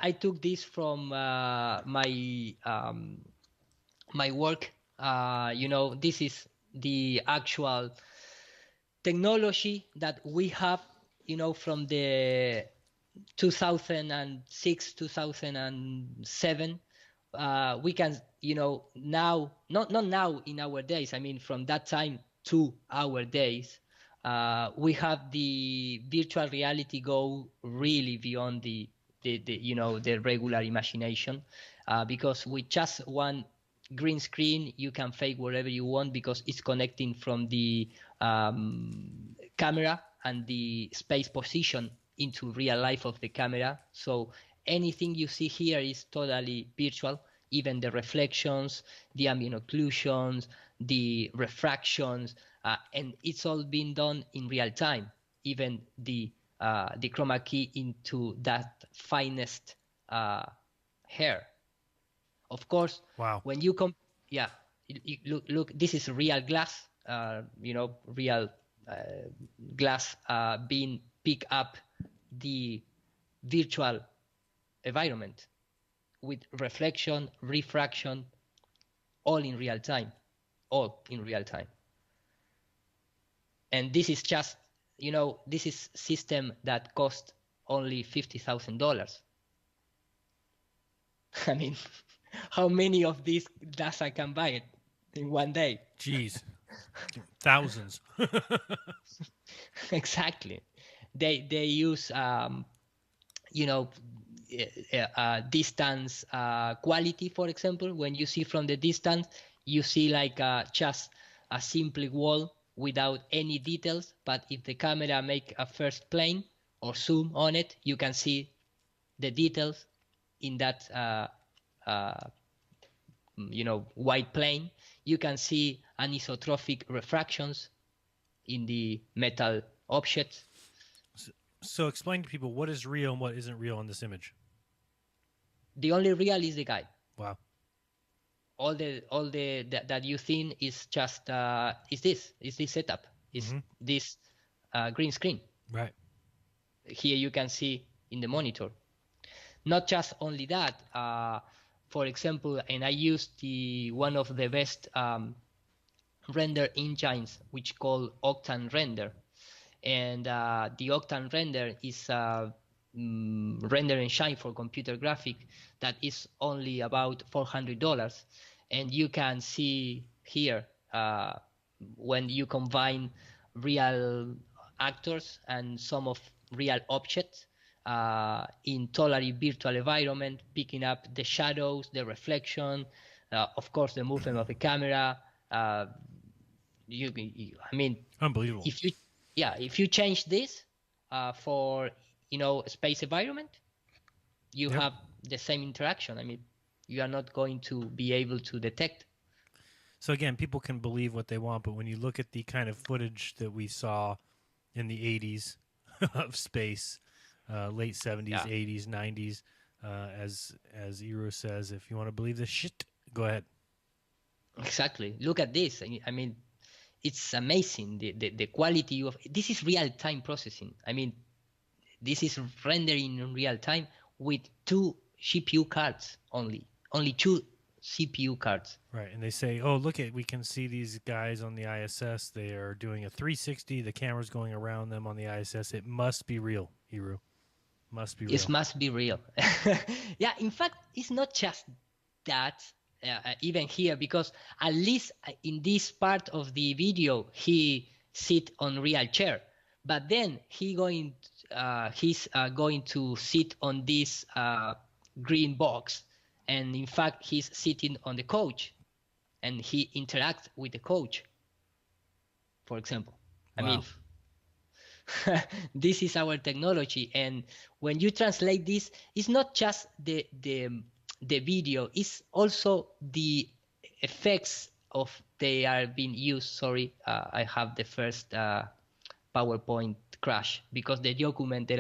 I took this from my work. This is the actual technology that we have, from the 2006, 2007. We can, now, not now in our days, I mean, from that time to our days, we have the virtual reality go really beyond the regular imagination, because with just one green screen you can fake wherever you want, because it's connecting from the camera and the space position into real life of the camera. So anything you see here is totally virtual, even the reflections, the ambient occlusions, the refractions, and it's all being done in real time. Even the chroma key into that finest hair. Of course, Wow. when you come, yeah, look, this is real glass, real glass being pick up the virtual environment with reflection, refraction, all in real time, all in real time. And this is just, this is system that cost only $50,000. I mean, how many of these NASA can buy it in one day? Jeez, thousands. Exactly. They use distance quality, for example. When you see from the distance, you see like just a simple wall without any details, but if the camera make a first plane or zoom on it, you can see the details in that white plane. You can see anisotropic refractions in the metal objects. So explain to people what is real and what isn't real in this image. The only real is the guy. Wow. All the that you think is just is this setup, is this green screen. Right. Here you can see in the monitor. Not just only that, for example, and I used one of the best render engines, which called Octane Render, and the Octane Render is render engine for computer graphic that is only about $400, and you can see here when you combine real actors and some of real objects in totally virtual environment, picking up the shadows, the reflection, of course the movement of the camera. I mean, unbelievable. If you change this for space environment, you have the same interaction. I mean, you are not going to be able to detect. So again, people can believe what they want, but when you look at the kind of footage that we saw in the 80s of space, late 70s, 80s, 90s, as Iru says, if you want to believe this shit, go ahead. Exactly. Look at this. I mean, it's amazing. The quality of this is real-time processing. I mean, this is rendering in real time with 2 GPU cards only 2 CPU cards. Right, and they say, oh, look we can see these guys on the ISS. They are doing a 360. The camera's going around them on the ISS. It must be real, Iru. Must be real. It must be real. Yeah, in fact, it's not just that. Even here, because at least in this part of the video, he sit on real chair, but then he's going to sit on this green box, and in fact he's sitting on the couch and he interacts with the couch, for example. Wow. I mean, this is our technology, and when you translate this, it's not just the video, is also the effects of they are being used. Sorry, I have the first PowerPoint crash because the document that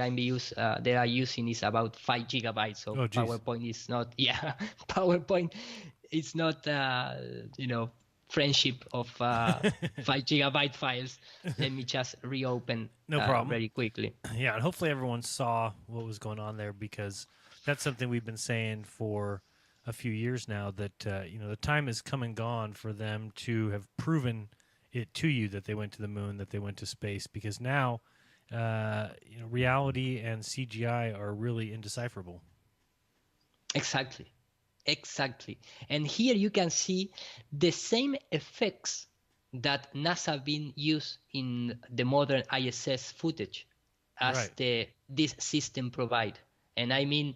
they are using is about 5 gigabytes. So PowerPoint is not. Yeah, PowerPoint is not. Friendship of 5 gigabyte files. Let me just reopen. No problem. Very quickly. Yeah, and hopefully everyone saw what was going on there, because that's something we've been saying for a few years now, that the time has come and gone for them to have proven it to you that they went to the moon, that they went to space, because now reality and CGI are really indecipherable. Exactly. And here you can see the same effects that NASA been used in the modern ISS footage as this system provide. And I mean,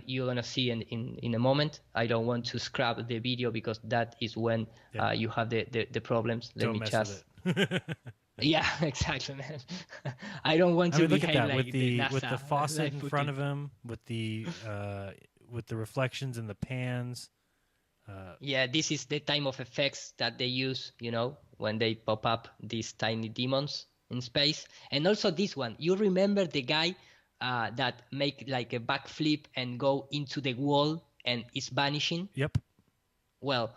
you're gonna see in a moment. I don't want to scrap the video because that is when you have the problems. Don't mess with it. Yeah, exactly, man. I don't want to look at that like with the faucet in front of him, with the reflections and the pans. Yeah, this is the time of effects that they use, when they pop up these tiny demons in space. And also this one, you remember the guy that make like a backflip and go into the wall and is vanishing? Yep. Well,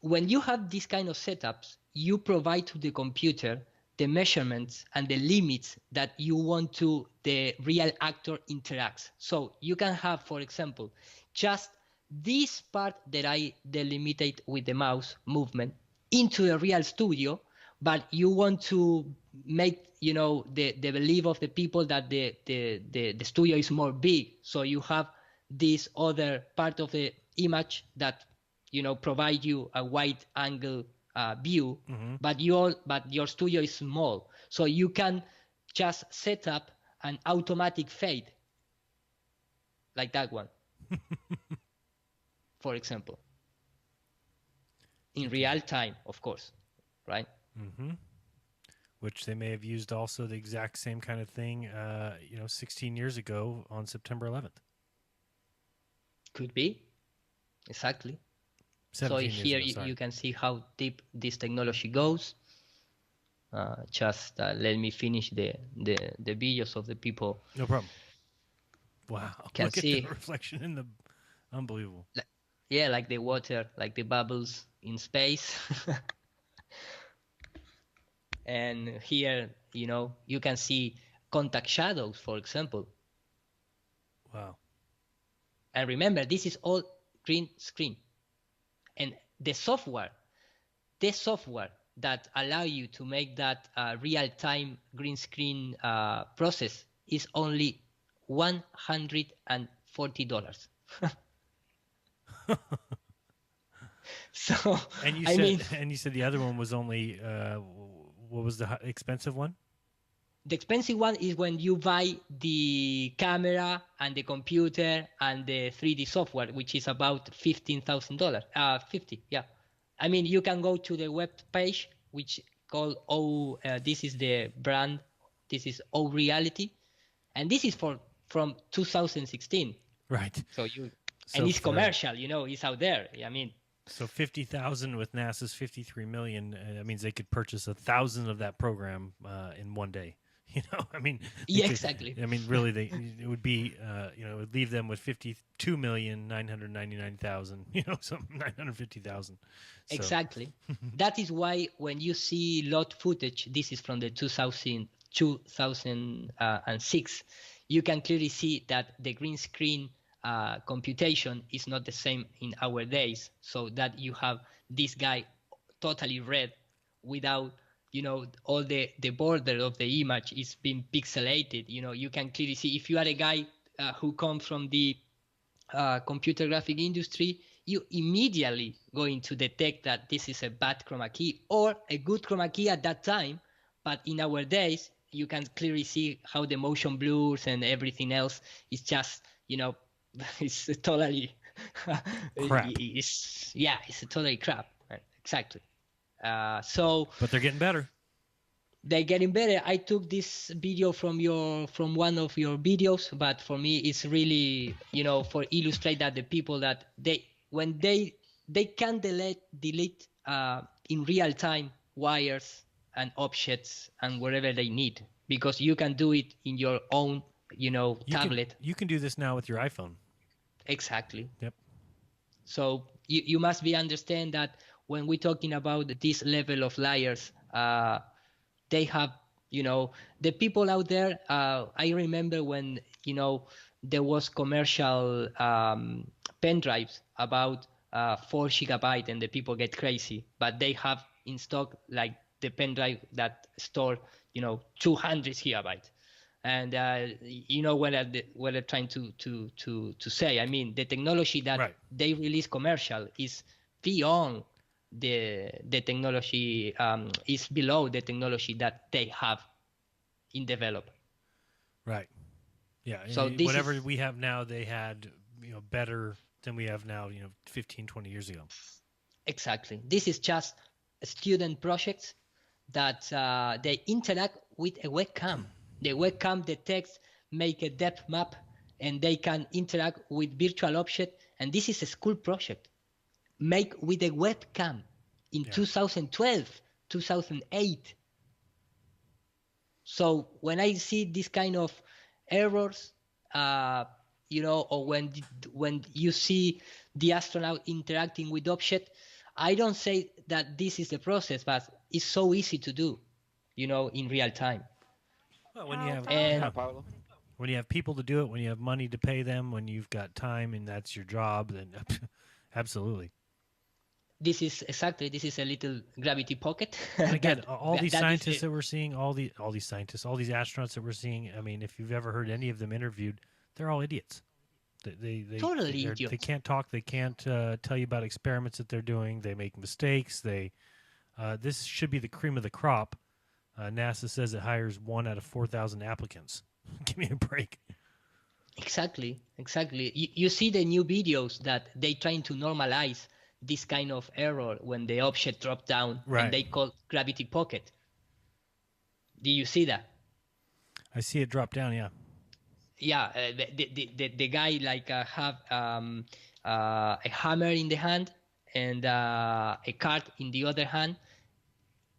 when you have these kind of setups, you provide to the computer the measurements and the limits that you want to the real actor interacts. So you can have, for example, just this part that I delimitate with the mouse movement into a real studio, but you want to make the belief of the people that the studio is more big. So you have this other part of the image that provide you a wide angle view, but your studio is small, so you can just set up an automatic fade like that one. For example, in real time, of course, right? Which they may have used also the exact same kind of thing 16 years ago on September 11th. Could be. Exactly. So here you can see how deep this technology goes. Just let me finish the videos of the people. No problem. Wow. Can Look see at the reflection in the... Unbelievable. Yeah, like the water, like the bubbles in space. And here, you can see contact shadows, for example. Wow. And remember, this is all green screen. And the software that allow you to make that real-time green screen process is only $140. So and you said the other one was only what was the expensive one? The expensive one is when you buy the camera and the computer and the 3D software, which is about $15,000. 50, yeah. I mean, you can go to the web page, which called this is the brand. This is O Reality, and this is from 2016. Right. And it's commercial, it's out there. I mean. So 50,000 with NASA's 53 million. That means they could purchase 1,000 of that program in one day. I mean, yeah, exactly. I mean, really, it would be, it would leave them with 52,999,000. Some 950,000. So. Exactly. That is why when you see lot footage, this is from the 2006, you can clearly see that the green screen computation is not the same in our days, so that you have this guy totally red without all the border of the image is being pixelated. You can clearly see, if you are a guy who comes from the computer graphic industry, you immediately going to detect that this is a bad chroma key or a good chroma key at that time. But in our days, you can clearly see how the motion blurs and everything else is just it's totally crap. It's totally crap. Right? Exactly. But they're getting better. They're getting better. I took this video from one of your videos, but for me it's really for illustrate that the people that they can delete in real time wires and objects and wherever they need, because you can do it in your own tablet. You can do this now with your iPhone. Exactly. Yep. So you must understand that when we're talking about this level of layers, they have, the people out there. I remember when, there was commercial pen drives about 4 gigabyte, and the people get crazy. But they have in stock like the pen drive that store 200 gigabytes. And what they're trying to say. I mean, the technology that they release commercial is beyond the technology, is below the technology that they have in develop. Right. Yeah. So whatever we have now, they had better than we have now 15, 20 years ago. Exactly. This is just student projects that they interact with a webcam. The webcam detects, make a depth map, and they can interact with virtual object. And this is a school project made with a webcam in 2012, 2008. So when I see this kind of errors, or when you see the astronaut interacting with object, I don't say that this is the process, but it's so easy to do, in real time. Well, when you have people to do it, when you have money to pay them, when you've got time and that's your job, then absolutely. This is a little gravity pocket. And again, all these scientists that we're seeing, all these astronauts that we're seeing, I mean, if you've ever heard any of them interviewed, they're all idiots. They totally idiots. They can't talk. They can't tell you about experiments that they're doing. They make mistakes. This should be the cream of the crop. NASA says it hires 1 out of 4,000 applicants. Give me a break. Exactly. You see the new videos that they trying to normalize this kind of error when the object drop down, and they call gravity pocket. Do you see that? I see it drop down. Yeah. Yeah. The guy have a hammer in the hand and a card in the other hand.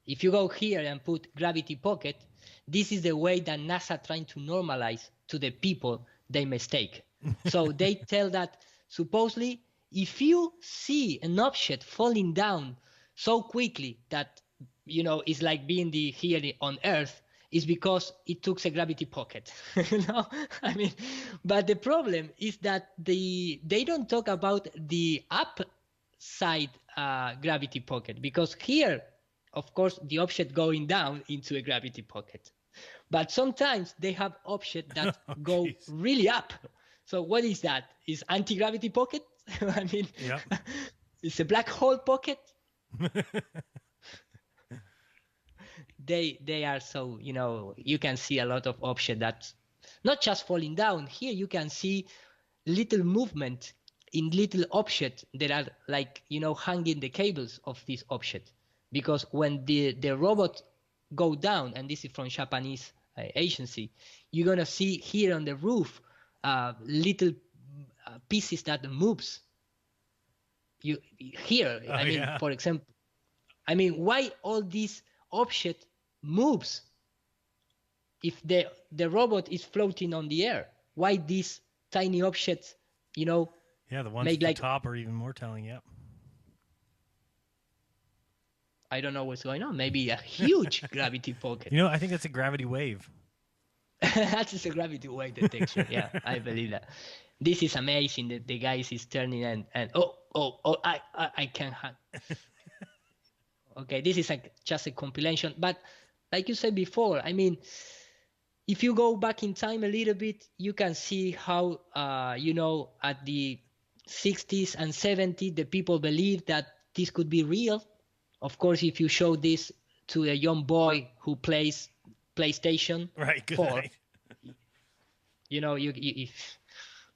If you go here and put gravity pocket, this is the way that NASA trying to normalize to the people they mistake. So they tell that supposedly if you see an object falling down so quickly that it's like being here on Earth, is because it took a gravity pocket. I mean, but the problem is that they don't talk about the upside gravity pocket, because here, of course, the object going down into a gravity pocket. But sometimes they have objects that go really up. So what is that? Is anti-gravity pocket? I mean, it's a black hole pocket. They are so, you can see a lot of objects that's not just falling down. Here you can see little movement in little objects that are hanging the cables of this object. Because when the robot go down, and this is from Japanese agency, you're going to see here on the roof little pieces that moves. For example, why all these object moves if the robot is floating on the air? Why these tiny objects, the ones at the top are even more telling. I don't know what's going on. Maybe a huge gravity pocket. I think that's a gravity wave. That's a gravity wave detection. Yeah, I believe that. This is amazing that the guys is turning and I can't hang. Okay, this is just a compilation. But like you said before, if you go back in time a little bit, you can see how, at the 60s and 70s, the people believed that this could be real. Of course, if you show this to a young boy who plays PlayStation 4, if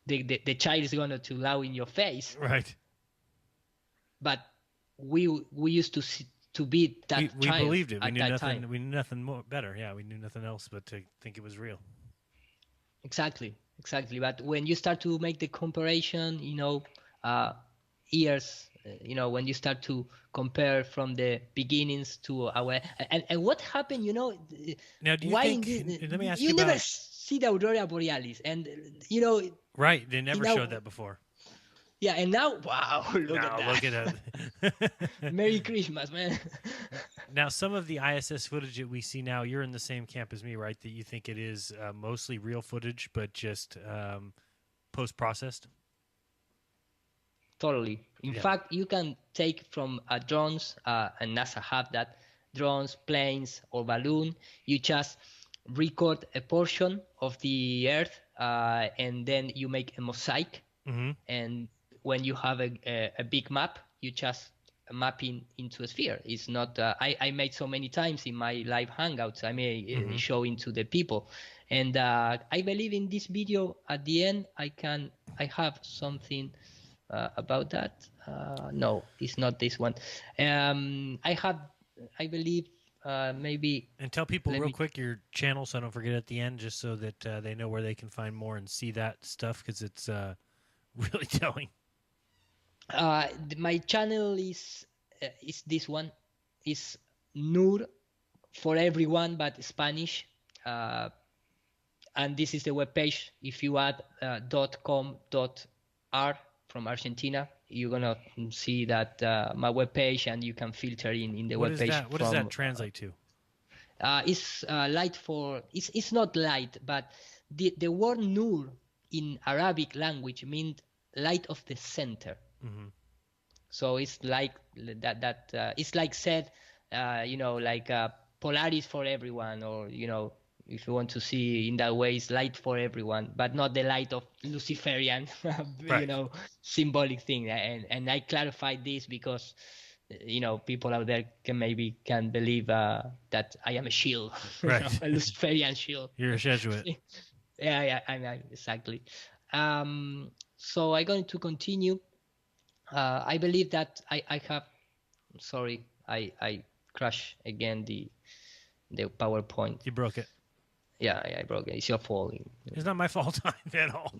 the child is going to laugh in your face. Right. But we used to be that we child. We believed it. We knew nothing. Time. We knew nothing more better. Yeah, we knew nothing else but to think it was real. Exactly. But when you start to make the comparison, years. When you start to compare from the beginnings to our and what happened, Now, do you why think? Let me ask you never about. See the aurora borealis, and Right, they never showed that before. Yeah, and now, wow, look at that. Merry Christmas, man. Now, some of the ISS footage that we see now, you're in the same camp as me, right? That you think it is mostly real footage, but just post-processed? Totally. In Yeah. fact, you can take from drones, and NASA have that, drones, planes, or balloon. You just record a portion of the Earth, and then you make a mosaic. Mm-hmm. And when you have a big map, you just mapping into a sphere. It's not. I made so many times in my live hangouts. I may showing to the people, and I believe in this video at the end I have something about that. No, it's not this one. I believe maybe. And tell people real quick your channel so I don't forget at the end, just so that they know where they can find more and see that stuff, because it's really telling. My channel is this one. Is Nur for everyone but Spanish. And this is the webpage. If you add .com.ar from Argentina, you're gonna see that my webpage, and you can filter in the webpage. What does that translate to? It's light for. It's not light, but the word Nur in Arabic language means light of the center. Mm-hmm. So it's like that. It's like said, like Polaris for everyone, or if you want to see in that way, it's light for everyone, but not the light of Luciferian, right. Symbolic thing. And I clarified this because, people out there can believe that I am a shield, right? A Luciferian shield. You're a Jesuit. Yeah, I'm exactly. So I'm going to continue. I believe that I have. Sorry, I crashed again the PowerPoint. You broke it. Yeah, I broke it. It's your fault. It's not my fault at all.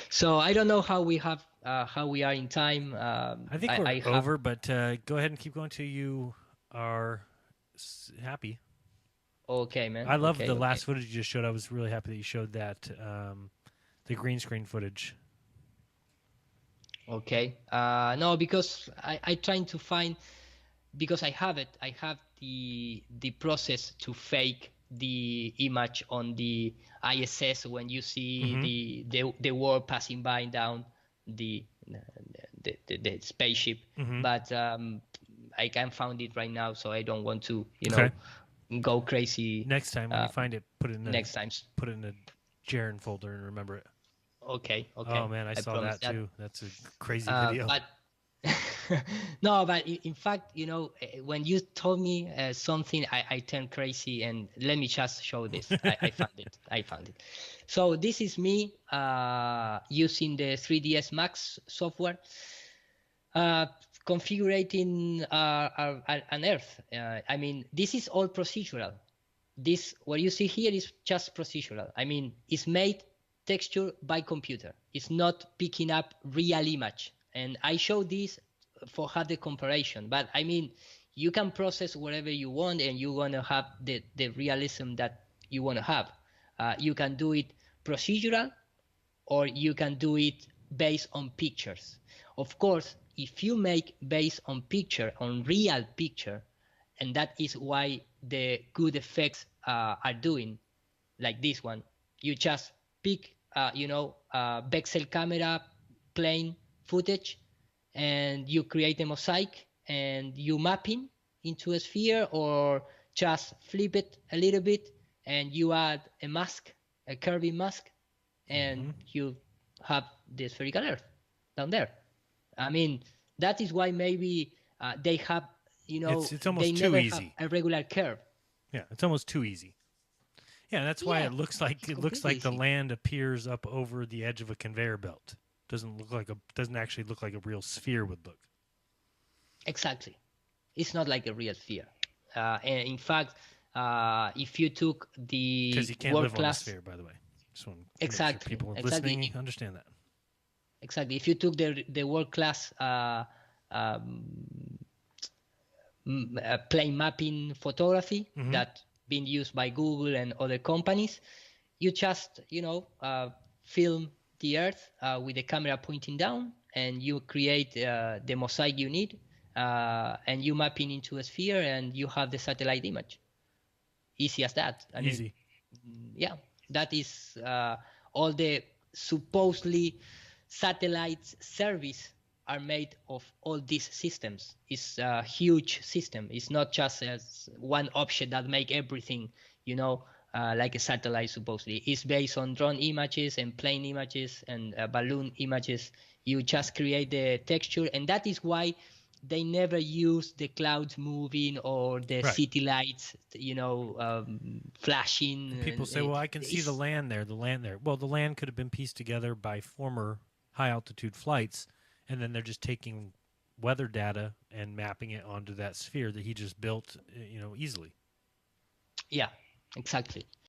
So I don't know how we are in time. I think we're over, but go ahead and keep going till you are happy. Okay, man. I love the last footage you just showed. I was really happy that you showed that, the green screen footage. Okay. No, because I trying to find, because I have it. I have the process to fake the image on the ISS when you see the world passing by down the spaceship. But I can't find it right now, so I don't want to go crazy. Next time when you find it, put it in put it in a Jaren folder and remember it. Okay. Oh man, I saw that too. That's a crazy video. But no, but in fact, when you told me something, I turned crazy, and let me just show this. I found it. So this is me using the 3ds Max software, configuring an Earth. I mean, this is all procedural. This, what you see here, is just procedural. I mean, it's made texture by computer. It's not picking up real image. And I show this for have the comparison. But I mean, you can process whatever you want, and you want to have the realism that you want to have. You can do it procedural, or you can do it based on pictures. Of course, if you make based on picture, on real picture, and that is why the good effects are doing, like this one. You just pick, Bexel camera plane footage, and you create a mosaic, and you mapping into a sphere, or just flip it a little bit, and you add a mask, a curving mask, and you have the spherical Earth down there. I mean, that is why maybe they have, it's almost they too never easy. have a regular curve. Yeah, it's almost too easy. Yeah, that's why it looks like the land appears up over the edge of a conveyor belt. Doesn't actually look like a real sphere would look. Exactly, it's not like a real sphere. And in fact, if you took the because you can't live on a sphere, by the way. Just want to make sure people listening understand that. Exactly. If you took the world class plane mapping photography that been used by Google and other companies, you just film the Earth with the camera pointing down, and you create the mosaic you need, and you mapping into a sphere, and you have the satellite image. Easy as that. Easy. Yeah, that is all the supposedly satellites service are made of all these systems. It's a huge system. It's not just as one object that make everything, like a satellite supposedly. It's based on drone images and plane images and balloon images. You just create the texture, and that is why they never use the clouds moving or the city lights, flashing. And people say, well, I can see the land there. Well, the land could have been pieced together by former high-altitude flights, and then they're just taking weather data and mapping it onto that sphere that he just built, easily. Yeah, exactly.